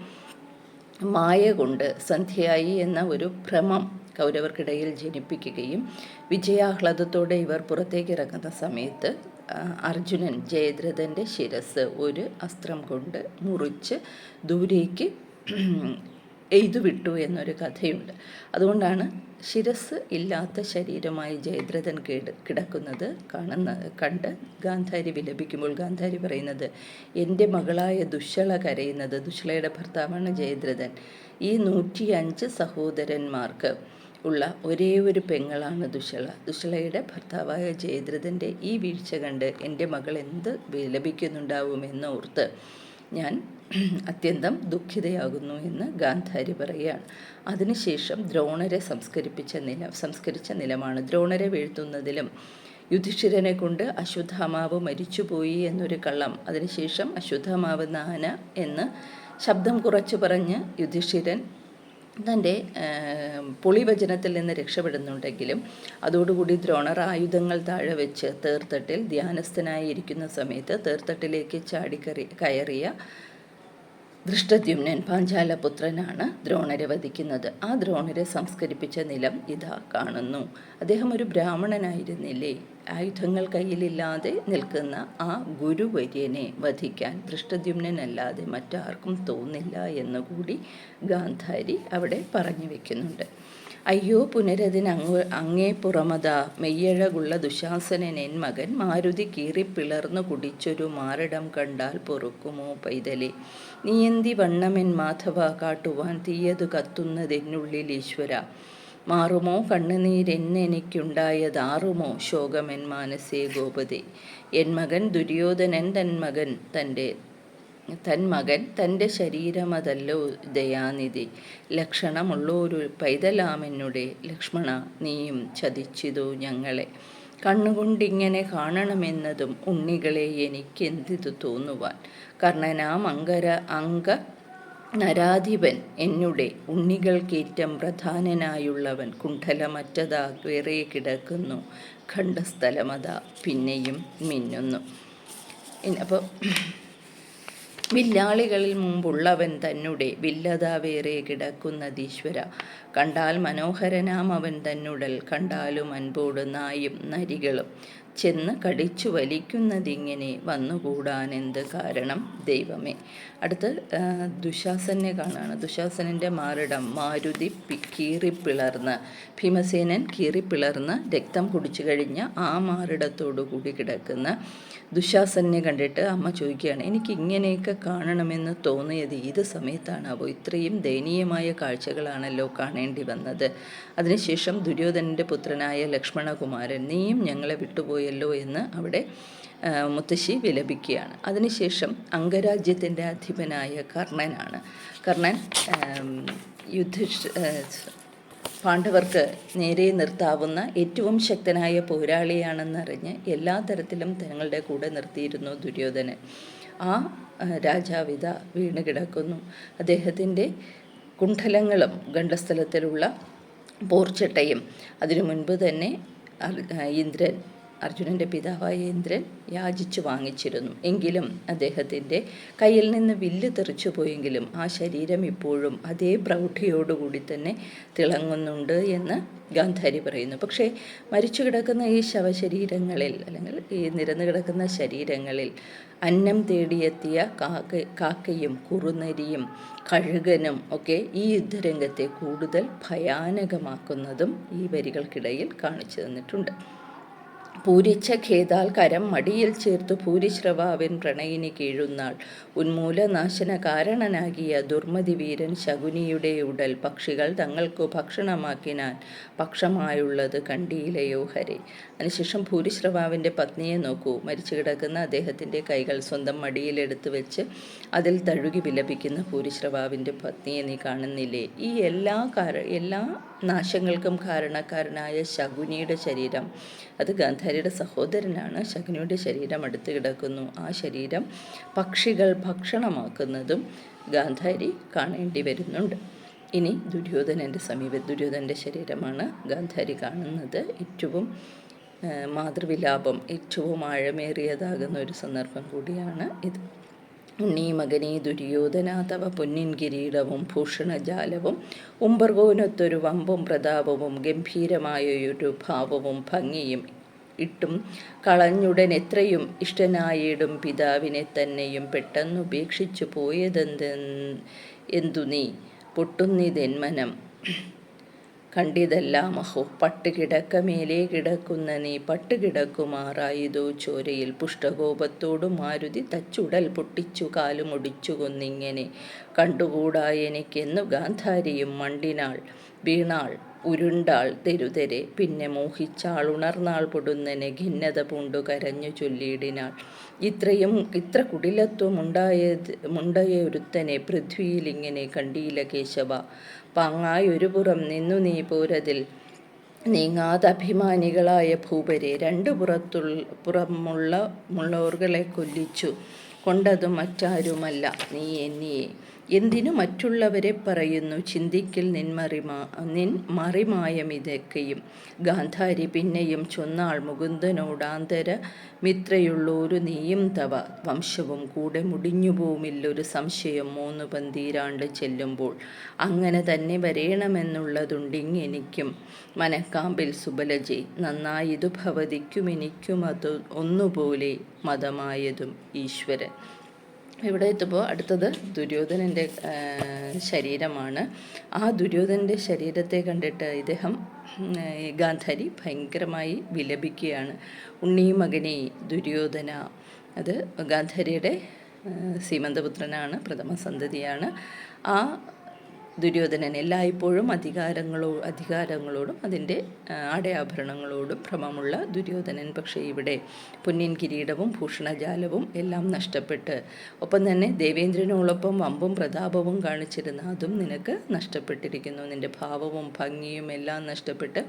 മായ കൊണ്ട് സന്ധ്യയായി എന്ന ഒരു ഭ്രമം കൗരവർക്കിടയിൽ ജനിപ്പിക്കുകയും വിജയാഹ്ലാദത്തോടെ ഇവർ പുറത്തേക്ക് ഇറങ്ങുന്ന സമയത്ത് അർജുനൻ ജയദ്രഥൻ്റെ ശിരസ് ഒരു അസ്ത്രം കൊണ്ട് മുറിച്ച് ദൂരേക്ക് എയ്തുവിട്ടു എന്നൊരു കഥയുണ്ട്. അതുകൊണ്ടാണ് ശിരസ് ഇല്ലാത്ത ശരീരമായി ജയദ്രഥൻ കിടക്കുന്നത് കണ്ട് ഗാന്ധാരി വിലപിക്കുമ്പോൾ ഗാന്ധാരി പറയുന്നത്, എൻ്റെ മകളായ ദുശ്ശള കരയുന്നത്. ദുശ്ശളയുടെ ഭർത്താവാണ് ജയദ്രഥൻ. ഈ 105 സഹോദരന്മാർക്ക് ഉള്ള ഒരേ ഒരു പെങ്ങളാണ് ദുശ്ശള. ദുശ്ശളയുടെ ഭർത്താവായ ജയദ്രഥൻ്റെ ഈ വീഴ്ച കണ്ട് എൻ്റെ മകൾ എന്ത് വിലപിക്കുന്നുണ്ടാവുമെന്ന് ഓർത്ത് ഞാൻ അത്യന്തം ദുഃഖിതയാകുന്നു എന്ന് ഗാന്ധാരി പറയുകയാണ്. അതിനുശേഷം ദ്രോണരെ സംസ്കരിച്ച നിലമാണ്. ദ്രോണരെ വീഴ്ത്തുന്നതിലും യുധിഷ്ഠിരനെ കൊണ്ട് അശ്വത്ഥാമാവ് മരിച്ചുപോയി എന്നൊരു കള്ളം, അതിനുശേഷം അശ്വത്ഥാമാവ് നാന എന്ന് ശബ്ദം കുറച്ച് പറഞ്ഞ് യുധിഷ്ഠിരൻ തൻ്റെ പൊളിവചനത്തിൽ നിന്ന് രക്ഷപ്പെടുന്നുണ്ടെങ്കിലും അതോടുകൂടി ദ്രോണർ ആയുധങ്ങൾ താഴെ വെച്ച് തേർത്തട്ടിൽ ധ്യാനസ്ഥനായി ഇരിക്കുന്ന സമയത്ത് തേർത്തട്ടിലേക്ക് കയറിയ ദൃഷ്ടദ്യുമ്നൻ പാഞ്ചാലപുത്രനാണ് ദ്രോണരെ വധിക്കുന്നത്. ആ ദ്രോണരെ സംസ്കരിപ്പിച്ച നിലം ഇതാ കാണുന്നു. അദ്ദേഹം ഒരു ബ്രാഹ്മണനായിരുന്നില്ലേ? ആയുധങ്ങൾ കയ്യിലില്ലാതെ നിൽക്കുന്ന ആ ഗുരുവര്യനെ വധിക്കാൻ ദൃഷ്ടദ്യുമ്നല്ലാതെ മറ്റാർക്കും തോന്നില്ല എന്നുകൂടി ഗാന്ധാരി അവിടെ പറഞ്ഞു വെക്കുന്നുണ്ട്. അയ്യോ അങ്ങേ പുറമത മെയ്യഴകുള്ള ദുശാസനൻ എൻ മകൻ മാരുതി കീറിപ്പിളർന്നു കുടിച്ചൊരു മാറിടം കണ്ടാൽ പൊറുക്കുമോ പൈതലേ? നീയന്തി വണ്ണമെൻ മാധവ കാട്ടുവാൻ തീയതു കത്തുന്നതെന്നുള്ളിൽ ഈശ്വര. മാറുമോ കണ്ണുനീരെന്നെനിക്കുണ്ടായതാറുമോ ശോകമെൻ മാനസേ ഗോപതേ? എൻ മകൻ ദുര്യോധനൻ തൻ മകൻ തൻ്റെ ശരീരമതല്ലോ ദയാനിധി. ലക്ഷണമുള്ളൊരു പൈതലാമെന്നുടെ ലക്ഷ്മണ, നീയും ചതിച്ചിതോ ഞങ്ങളെ? കണ്ണുകൊണ്ടിങ്ങനെ കാണണമെന്നതും ഉണ്ണികളെ എനിക്കെന്തിതു തോന്നുവാൻ? കർണനാം അങ്ക നരാധിപൻ എന്നുടെ ഉണ്ണികൾക്കേറ്റം പ്രധാനനായുള്ളവൻ കുണ്ഠലമറ്റതാ വേറെ കിടക്കുന്നു, ഖണ്ഡസ്ഥലമതാ പിന്നെയും മിന്നുന്നു. അപ്പോൾ വില്ലാളികളിൽ മുമ്പുള്ളവൻ തന്നെ വില്ലതാ വേറെ കിടക്കുന്നതീശ്വര. കണ്ടാൽ മനോഹരനാം അവൻ തന്നുടൽ, കണ്ടാലും അൻപോട് നായും നരികളും ചെന്ന് കടിച്ചു വലിക്കുന്നതിങ്ങനെ വന്നുകൂടാൻ എന്ത് കാരണം ദൈവമേ? അടുത്ത് ദുശാസനെ കാണാണ്. ദുശാസനൻ്റെ മാറിടം മാരുതി കീറിപ്പിളർന്ന്, ഭീമസേനൻ കീറിപ്പിളർന്ന് രക്തം കുടിച്ചു കഴിഞ്ഞ ആ മാറിടത്തോടു കൂടി കിടക്കുന്ന ദുശാസനെ കണ്ടിട്ട് അമ്മ ചോദിക്കുകയാണ്, എനിക്ക് ഇങ്ങനെയൊക്കെ കാണണമെന്ന് തോന്നിയത് ഏത് സമയത്താണാവോ? ഇത്രയും ദയനീയമായ കാഴ്ചകളാണല്ലോ കാണേണ്ടി വന്നത്. അതിനുശേഷം ദുര്യോധനൻ്റെ പുത്രനായ ലക്ഷ്മണകുമാരൻ, നീയും ഞങ്ങളെ വിട്ടുപോയല്ലോ എന്ന് അവിടെ മുത്തശ്ശി വിലപിക്കുകയാണ്. അതിനുശേഷം അംഗരാജ്യത്തിൻ്റെ അധിപനായ കർണനാണ്. കർണൻ പാണ്ഡവർക്ക് നേരെ നിർത്താവുന്ന ഏറ്റവും ശക്തനായ പോരാളിയാണെന്നറിഞ്ഞ് എല്ലാ തരത്തിലും തങ്ങളുടെ കൂടെ നിർത്തിയിരുന്നു ദുര്യോധനൻ. ആ രാജാവിത വീണ് കിടക്കുന്നു. അദ്ദേഹത്തിൻ്റെ കുണ്ഠലങ്ങളും ഗണ്ഡസ്ഥലത്തിലുള്ള പോർച്ചട്ടയും അതിനു മുൻപ് തന്നെ അർജുനൻ്റെ പിതാവായ ഇന്ദ്രൻ യാചിച്ചു വാങ്ങിച്ചിരുന്നു. എങ്കിലും അദ്ദേഹത്തിൻ്റെ കയ്യിൽ നിന്ന് വില്ല് തെറിച്ചു പോയെങ്കിലും ആ ശരീരം ഇപ്പോഴും അതേ പ്രൗഢിയോടുകൂടി തന്നെ തിളങ്ങുന്നുണ്ട് എന്ന് ഗാന്ധാരി പറയുന്നു. പക്ഷേ മരിച്ചു കിടക്കുന്ന ഈ ശവശരീരങ്ങളിൽ അല്ലെങ്കിൽ ഈ നിരന്നു കിടക്കുന്ന ശരീരങ്ങളിൽ അന്നം തേടിയെത്തിയ കാക്കയും കുറുനരിയും കഴുകനും ഒക്കെ ഈ യുദ്ധരംഗത്തെ കൂടുതൽ ഭയാനകമാക്കുന്നതും ഈ വരികൾക്കിടയിൽ കാണിച്ചു തന്നിട്ടുണ്ട്. പൂരിച്ച ഖേദാൽ കരം മടിയിൽ ചേർത്തു ഭൂരിശ്രവാവിൻ പ്രണയിനി കീഴുന്നാൾ ഉന്മൂലനാശന കാരണനാകിയ ദുർമതി വീരൻ ശകുനിയുടെ ഉടൽ പക്ഷികൾ തങ്ങൾക്കു ഭക്ഷണമാക്കിനാൽ പക്ഷമായുള്ളത് കണ്ടിയിലയോ ഹരെ. അതിനുശേഷം ഭൂരിശ്രവാവിൻ്റെ പത്നിയെ നോക്കൂ. മരിച്ചു കിടക്കുന്ന അദ്ദേഹത്തിൻ്റെ കൈകൾ സ്വന്തം മടിയിലെടുത്ത് വെച്ച് അതിൽ തഴുകി വിലപിക്കുന്ന ഭൂരിശ്രവാവിൻ്റെ പത്നിയെ നീ കാണുന്നില്ലേ? ഈ എല്ലാ നാശങ്ങൾക്കും കാരണക്കാരനായ ശകുനിയുടെ ശരീരം, അത് ഗാന്ധാരിയുടെ സഹോദരനാണ്. ശകുനിയുടെ ശരീരം അടുത്ത് കിടക്കുന്നു. ആ ശരീരം പക്ഷികൾ ഭക്ഷണമാക്കുന്നതും ഗാന്ധാരി കാണേണ്ടി വരുന്നുണ്ട്. ഇനി ദുര്യോധനൻ്റെ ശരീരമാണ് ഗാന്ധാരി കാണുന്നത്. ഏറ്റവും മാതൃവിലാപം ഏറ്റവും ആഴമേറിയതാകുന്ന ഒരു സന്ദർഭം കൂടിയാണ് ഇത്. ഉണ്ണീ മകനീ ദുര്യോധന തവ പൊന്നിൻ കിരീടവും ഭൂഷണജാലവും ഉംബർകോനൊത്തൊരു വമ്പും പ്രതാപവും ഗംഭീരമായൊരു ഭാവവും ഭംഗിയും ഇട്ടും കളഞ്ഞുടൻ എത്രയും ഇഷ്ടനായിടും പിതാവിനെ തന്നെയും പെട്ടെന്നുപേക്ഷിച്ചു പോയതെന്തു നീ പൊട്ടുന്നിതെന്മനം കണ്ടിതെല്ലാം അഹോ പട്ടുകിടക്കമേലേ കിടക്കുന്ന നീ പട്ടുകിടക്കുമാറായതോ ചോരയിൽ പുഷ്ടകോപത്തോടു മാരുതി തച്ചുടൽ പൊട്ടിച്ചു കാലുമൊടിച്ചു കൊന്നിങ്ങനെ കണ്ടുകൂടാ എനിക്കെന്നു ഗാന്ധാരിയും മണ്ടിനാൾ വീണാൾ ഉരുണ്ടാൾ തെരുതെരെ പിന്നെ മോഹിച്ചാൾ ഉണർന്നാൾ പൊടുന്നനെ ഖിന്നത പൂണ്ടു കരഞ്ഞു ചൊല്ലിയിടിനാൾ ഇത്ര കുടിലത്വമുണ്ടായൊരുത്തനെ പൃഥ്വിയിലിങ്ങനെ കണ്ടീല കേശവ പാങ്ങായൊരു പുറം നിന്നു നീ പോരതിൽ നീങ്ങാതഭിമാനികളായ ഭൂപരെ രണ്ടു പുറമുള്ളോർകളെ കൊല്ലിച്ചു കൊണ്ടതു മറ്റാരുമല്ല നീ എന്നിയെ എന്തിനു മറ്റുള്ളവരെ പറയുന്നു ചിന്തിക്കിൽ നിൻ മറിമായമിതൊക്കെയും ഗാന്ധാരി പിന്നെയും ചൊന്നാൾ മുകുന്ദനോടാന്തര മിത്രയുള്ളോരു നീയും തവ വംശവും കൂടെ മുടിഞ്ഞുപോമില്ലൊരു സംശയം 3 പന്തീരാണ്ട് ചെല്ലുമ്പോൾ അങ്ങനെ തന്നെ വരേണമെന്നുള്ളതുണ്ടിങ്ങെനിക്കും മനക്കാമ്പിൽ സുബലജെ നന്നായിതു ഭവതിക്കുമെനിക്കുമത് ഒന്നുപോലെ മതമായതും ഈശ്വരൻ. ഇവിടെ എത്തുമ്പോൾ അടുത്തത് ദുര്യോധനൻ്റെ ശരീരമാണ്. ആ ദുര്യോധനൻ്റെ ശരീരത്തെ കണ്ടിട്ട് ഇദ്ദേഹം ഗാന്ധാരി ഭയങ്കരമായി വിലപിക്കുകയാണ്. ഉണ്ണീ മകനേ ദുര്യോധന, അത് ഗാന്ധാരിയുടെ സീമന്തപുത്രനാണ്, പ്രഥമ സന്തതിയാണ്. ആ ദുര്യോധനൻ എല്ലായ്പ്പോഴും അധികാരങ്ങളോടും അതിൻ്റെ ആടയാഭരണങ്ങളോടും ഭ്രമമുള്ള ദുര്യോധനൻ പക്ഷേ ഇവിടെ പൊന്നിൻ കിരീടവും ഭൂഷണജാലവും എല്ലാം നഷ്ടപ്പെട്ട്, ഒപ്പം തന്നെ ദേവേന്ദ്രനോടൊപ്പം വമ്പും പ്രതാപവും കാണിച്ചിരുന്ന അതും നിനക്ക് നഷ്ടപ്പെട്ടിരിക്കുന്നു. നിൻ്റെ ഭാവവും ഭംഗിയും എല്ലാം നഷ്ടപ്പെട്ട്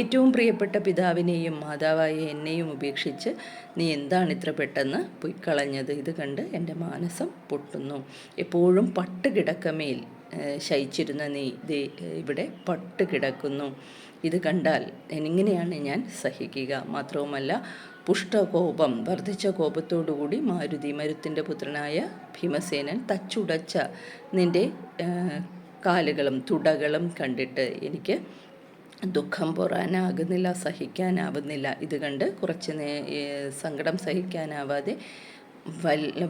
ഏറ്റവും പ്രിയപ്പെട്ട പിതാവിനെയും മാതാവായ എന്നെയും ഉപേക്ഷിച്ച് നീ എന്താണ് ഇത്ര പെട്ടെന്ന് പൊയ്ക്കളഞ്ഞത്? ഇത് കണ്ട് എൻ്റെ മാനസം പൊട്ടുന്നു. എപ്പോഴും പട്ടുകിടക്കമേൽ ശയിച്ചിരുന്ന നീ ഇവിടെ പട്ട് കിടക്കുന്നു. ഇത് കണ്ടാൽ എങ്ങനെയാണ് ഞാൻ സഹിക്കുക? മാത്രവുമല്ല പുഷ്ടകോപം, വർദ്ധിച്ച കോപത്തോടുകൂടി മരുത്തിൻ്റെ പുത്രനായ ഭീമസേനൻ തച്ചുടച്ച നിൻ്റെ കാലുകളും തുടകളും കണ്ടിട്ട് എനിക്ക് ദുഃഖം പൊറാനാകുന്നില്ല, സഹിക്കാനാവുന്നില്ല. ഇത് കണ്ട് കുറച്ച് സങ്കടം സഹിക്കാനാവാതെ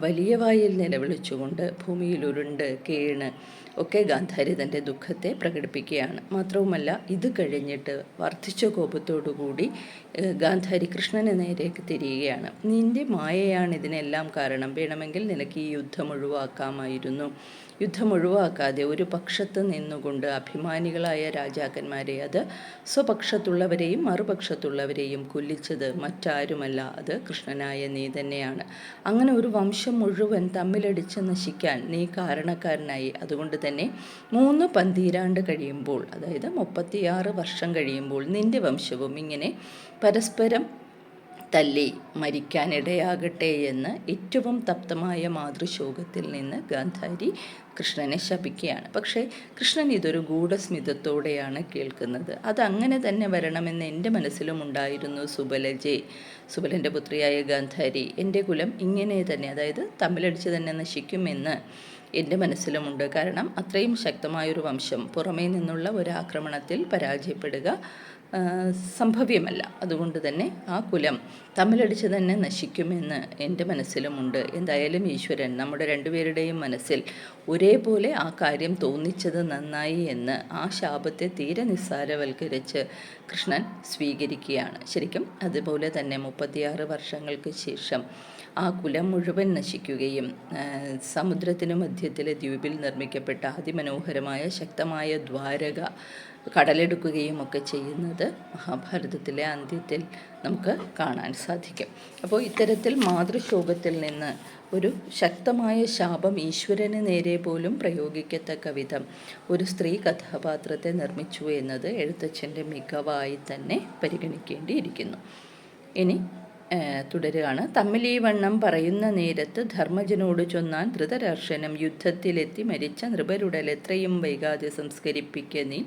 വലിയ വായിൽ നിലവിളിച്ചുകൊണ്ട് ഭൂമിയിൽ ഉരുണ്ട് കേണ് ഒക്കെ ഗാന്ധാരി തൻ്റെ ദുഃഖത്തെ പ്രകടിപ്പിക്കുകയാണ്. മാത്രവുമല്ല ഇത് കഴിഞ്ഞിട്ട് വർദ്ധിച്ച കോപത്തോടുകൂടി ഗാന്ധാരി കൃഷ്ണന് നേരേക്ക് തിരിയുകയാണ്. നിൻ്റെ മായയാണ് ഇതിനെല്ലാം കാരണം. വേണമെങ്കിൽ നിനക്ക് ഈ യുദ്ധം ഒഴിവാക്കാമായിരുന്നു. യുദ്ധം ഒഴിവാക്കാതെ ഒരു പക്ഷത്ത് നിന്നുകൊണ്ട് അഭിമാനികളായ രാജാക്കന്മാരെ, അത് സ്വപക്ഷത്തുള്ളവരെയും മറുപക്ഷത്തുള്ളവരെയും കൊല്ലിച്ചത് മറ്റാരുമല്ല, അത് കൃഷ്ണനായ നീ തന്നെയാണ്. അങ്ങനെ ഒരു വംശം മുഴുവൻ തമ്മിലടിച്ച് നശിക്കാൻ നീ കാരണക്കാരനായി. അതുകൊണ്ട് തന്നെ 3 പന്തീരാണ്ട് കഴിയുമ്പോൾ, അതായത് 36 വർഷം കഴിയുമ്പോൾ നിൻ്റെ വംശവും ഇങ്ങനെ പരസ്പരം തല്ലി മരിക്കാനിടയാകട്ടെ എന്ന് ഏറ്റവും തപ്തമായ മാതൃശോകത്തിൽ നിന്ന് ഗാന്ധാരി കൃഷ്ണനെ ശപിക്കുകയാണ്. പക്ഷേ കൃഷ്ണൻ ഇതൊരു ഗൂഢസ്മിതത്തോടെയാണ് കേൾക്കുന്നത്. അതങ്ങനെ തന്നെ വരണമെന്ന് എൻ്റെ മനസ്സിലും ഉണ്ടായിരുന്നു സുബലജെ. സുബലൻ്റെ പുത്രിയായ ഗാന്ധാരി, എൻ്റെ കുലം ഇങ്ങനെ തന്നെ, അതായത് തമ്മിലടിച്ച് തന്നെ നശിക്കുമെന്ന് എൻ്റെ മനസ്സിലുമുണ്ട്. കാരണം അത്രയും ശക്തമായൊരു വംശം പുറമേ നിന്നുള്ള ഒരാക്രമണത്തിൽ പരാജയപ്പെടുക സംഭവ്യമല്ല. അതുകൊണ്ട് തന്നെ ആ കുലം തമ്മിലടിച്ച് തന്നെ നശിക്കുമെന്ന് എൻ്റെ മനസ്സിലുമുണ്ട്. എന്തായാലും ഈശ്വരൻ നമ്മുടെ രണ്ടുപേരുടെയും മനസ്സിൽ ഒരേപോലെ ആ കാര്യം തോന്നിച്ചത് നന്നായി എന്ന് ആ ശാപത്തെ തീരെ നിസ്സാരവൽക്കരിച്ച് കൃഷ്ണൻ സ്വീകരിക്കുകയാണ്. ശരിക്കും അതുപോലെ തന്നെ 36 വർഷങ്ങൾക്ക് ശേഷം ആ കുലം മുഴുവൻ നശിക്കുകയും സമുദ്രത്തിനു മധ്യത്തിലെ ദ്വീപിൽ നിർമ്മിക്കപ്പെട്ട അതിമനോഹരമായ ശക്തമായ ദ്വാരക കടലെടുക്കുകയും ഒക്കെ ചെയ്യുന്നത് മഹാഭാരതത്തിലെ അന്ത്യത്തിൽ നമുക്ക് കാണാൻ സാധിക്കും. അപ്പോൾ ഇത്തരത്തിൽ മാതൃശോകത്തിൽ നിന്ന് ഒരു ശക്തമായ ശാപം ഈശ്വരന് നേരെ പോലും പ്രയോഗിക്കത്തക്ക വിധം ഒരു സ്ത്രീ കഥാപാത്രത്തെ നിർമ്മിച്ചു എന്നത് എഴുത്തച്ഛൻ്റെ മികവായി തന്നെ പരിഗണിക്കേണ്ടിയിരിക്കുന്നു. ഇനി തുടരുകയാണ്. തമ്മിലീ വണ്ണം പറയുന്ന നേരത്ത് ധർമ്മജനോട് ചൊന്നാൻ ധൃതരാഷ്ട്രനും യുദ്ധത്തിലെത്തി മരിച്ച നൃപരുടൽ എത്രയും വൈകാതെ സംസ്കരിപ്പിക്ക നീ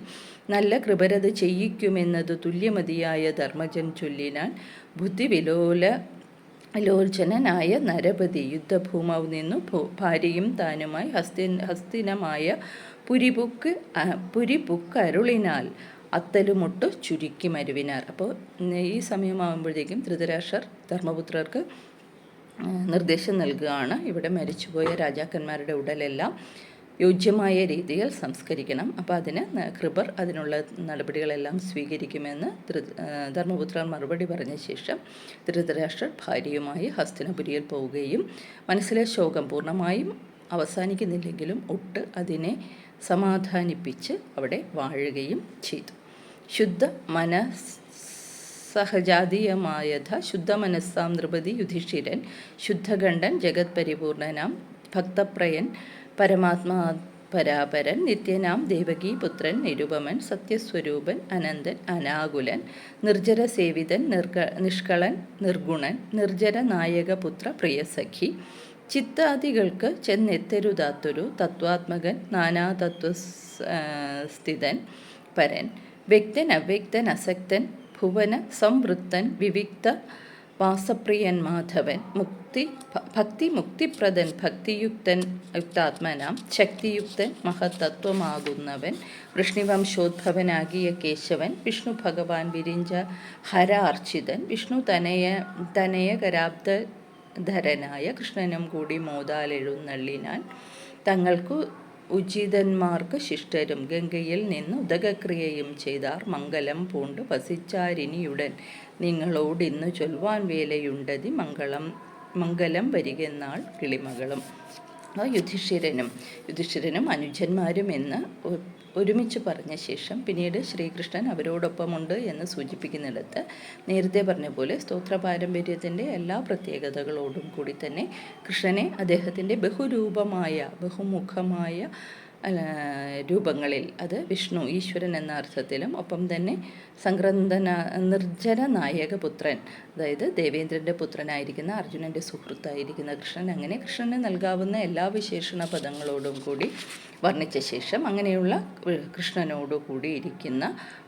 നല്ല കൃപരത് ചെയ്യിക്കുമെന്നത് തുല്യമതിയായ ധർമ്മജൻ ചൊല്ലിനാൻ ബുദ്ധിവിലോല ലോചനനായ നരപതി യുദ്ധഭൂമൗ നിന്നു ഭാര്യയും താനുമായി ഹസ്തിനമായ പുരിപുക്കരുളിനാൽ അത്തലുമൊട്ടു ചുരുക്കി മരുവിനാർ. അപ്പോൾ ഈ സമയമാകുമ്പോഴത്തേക്കും ധൃതരാഷ്ട്രർ ധർമ്മപുത്രർക്ക് നിർദ്ദേശം നൽകുകയാണ്, ഇവിടെ മരിച്ചുപോയ രാജാക്കന്മാരുടെ ഉടലെല്ലാം യോജ്യമായ രീതിയിൽ സംസ്കരിക്കണം. അപ്പോൾ അതിന് കൃപർ അതിനുള്ള നടപടികളെല്ലാം സ്വീകരിക്കുമെന്ന് ധർമ്മപുത്രർ മറുപടി പറഞ്ഞ ശേഷം ധൃതരാഷ്ട്രർ ഭാര്യയുമായി ഹസ്തിനപുരിയിൽ പോവുകയും മനസ്സിലെ ശോകം പൂർണ്ണമായും അവസാനിക്കുന്നില്ലെങ്കിലും ഒട്ട് അതിനെ സമാധാനിപ്പിച്ച് അവിടെ വാഴുകയും ചെയ്തു. സഹജാതീയമായഥ ശുദ്ധമനസ്സാം നൃപതി യുധിഷ്ഠിരൻ ശുദ്ധഖണ്ഡൻ ജഗത് പരിപൂർണനാം ഭക്തപ്രയൻ പരമാത്മാ പരാപരൻ നിത്യനാം ദേവകീപുത്രൻ നിരുപമൻ സത്യസ്വരൂപൻ അനന്തൻ അനാകുലൻ നിർജ്ജര സേവിതൻ നിഷ്കളൻ നിർഗുണൻ നിർജ്ജര നായകപുത്ര പ്രിയസഖി ചിത്താദികൾക്ക് ചെന്നെത്തരുതാത്തൊരു തത്വാത്മകൻ നാനാതത്വസ്ഥിതൻ പരൻ വ്യക്തൻ അവ്യക്തൻ അസക്തൻ ഭുവന സംവൃത്തൻ വിവിക്ത വാസപ്രിയൻ മാധവൻ ഭക്തി മുക്തിപ്രദൻ ഭക്തിയുക്തൻ യുക്താത്മനാം ശക്തിയുക്തൻ മഹത്തത്വമാകുന്നവൻ വൃഷ്ണിവംശോദ്ഭവനാകിയ കേശവൻ വിഷ്ണു ഭഗവാൻ വിരിഞ്ച ഹരാർച്ചിതൻ വിഷ്ണു തനയകരാബ്ദധരനായ കൃഷ്ണനും കൂടി മോതാലെഴുന്നള്ളിനാൻ തങ്ങൾക്കു ഉചിതന്മാർക്ക് ശിഷ്ടരും ഗംഗയിൽ നിന്ന് ഉദകക്രിയയും ചെയ്താർ മംഗലം പൂണ്ട് വസിച്ചാരിനിയുടൻ നിങ്ങളോടിന്നു ചൊൽവാൻ വേലയുണ്ടതി മംഗലം വരികെന്നാൾ കിളിമകളും. യുധിഷ്ഠിരനും അനുജന്മാരും എന്ന് ഒരുമിച്ച് പറഞ്ഞ ശേഷം പിന്നീട് ശ്രീകൃഷ്ണൻ അവരോടൊപ്പമുണ്ട് എന്ന് സൂചിപ്പിക്കുന്നിടത്ത് നേരത്തെ പറഞ്ഞ പോലെ സ്തോത്ര പാരമ്പര്യത്തിൻ്റെ എല്ലാ പ്രത്യേകതകളോടും കൂടി തന്നെ കൃഷ്ണനെ അദ്ദേഹത്തിൻ്റെ ബഹുമുഖമായ രൂപങ്ങളിൽ, അത് വിഷ്ണു ഈശ്വരൻ എന്ന അർത്ഥത്തിലും ഒപ്പം തന്നെ നിർജ്ജര നായകപുത്രൻ, അതായത് ദേവേന്ദ്രൻ്റെ പുത്രനായിരിക്കുന്ന അർജുനൻ്റെ സുഹൃത്തായിരിക്കുന്ന കൃഷ്ണൻ, അങ്ങനെ കൃഷ്ണന് നൽകാവുന്ന എല്ലാ വിശേഷണ പദങ്ങളോടും കൂടി വർണ്ണിച്ച ശേഷം അങ്ങനെയുള്ള കൃഷ്ണനോടു കൂടി ഇരിക്കുന്ന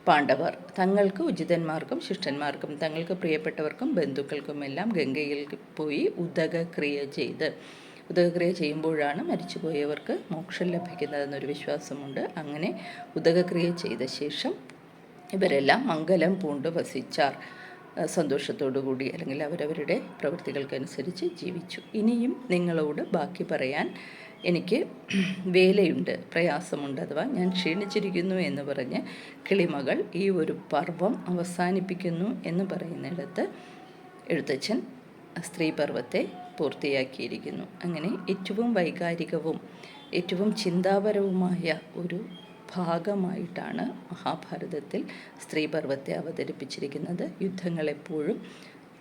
പാണ്ഡവർ തങ്ങൾക്ക് ഉചിതന്മാർക്കും ശിഷ്ടന്മാർക്കും തങ്ങൾക്ക് പ്രിയപ്പെട്ടവർക്കും ബന്ധുക്കൾക്കുമെല്ലാം ഗംഗയിൽ പോയി ഉദകക്രിയ ചെയ്യുമ്പോഴാണ് മരിച്ചുപോയവർക്ക് മോക്ഷം ലഭിക്കുന്നതെന്നൊരു വിശ്വാസമുണ്ട്. അങ്ങനെ ഉദകക്രിയ ചെയ്ത ശേഷം ഇവരെല്ലാം മംഗലം പൂണ്ട് വസിച്ചാർ, സന്തോഷത്തോടു കൂടി, അല്ലെങ്കിൽ അവരവരുടെ പ്രവൃത്തികൾക്കനുസരിച്ച് ജീവിച്ചു. ഇനിയും നിങ്ങളോട് ബാക്കി പറയാൻ എനിക്ക് വേലയുണ്ട്, പ്രയാസമുണ്ട്, അഥവാ ഞാൻ ക്ഷീണിച്ചിരിക്കുന്നു എന്ന് പറഞ്ഞ് കിളിമകൾ ഈ ഒരു പർവ്വം അവസാനിപ്പിക്കുന്നു എന്ന് പറയുന്നിടത്ത് എഴുത്തച്ഛൻ സ്ത്രീപർവത്തെ പൂർത്തിയാക്കിയിരിക്കുന്നു. അങ്ങനെ ഏറ്റവും വൈകാരികവും ഏറ്റവും ചിന്താപരവുമായ ഒരു ഭാഗമായിട്ടാണ് മഹാഭാരതത്തിൽ സ്ത്രീപർവത്തെ അവതരിപ്പിച്ചിരിക്കുന്നത്. യുദ്ധങ്ങളെപ്പോഴും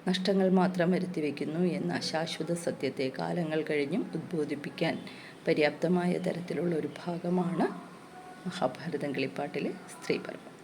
നഷ്ടങ്ങൾ മാത്രം വരുത്തിവെക്കുന്നു എന്ന ശാശ്വത സത്യത്തെ കാലങ്ങൾ കഴിഞ്ഞും ഉദ്ബോധിപ്പിക്കാൻ പര്യാപ്തമായ തരത്തിലുള്ള ഒരു ഭാഗമാണ് മഹാഭാരതം കിളിപ്പാട്ടിലെ സ്ത്രീപർവം.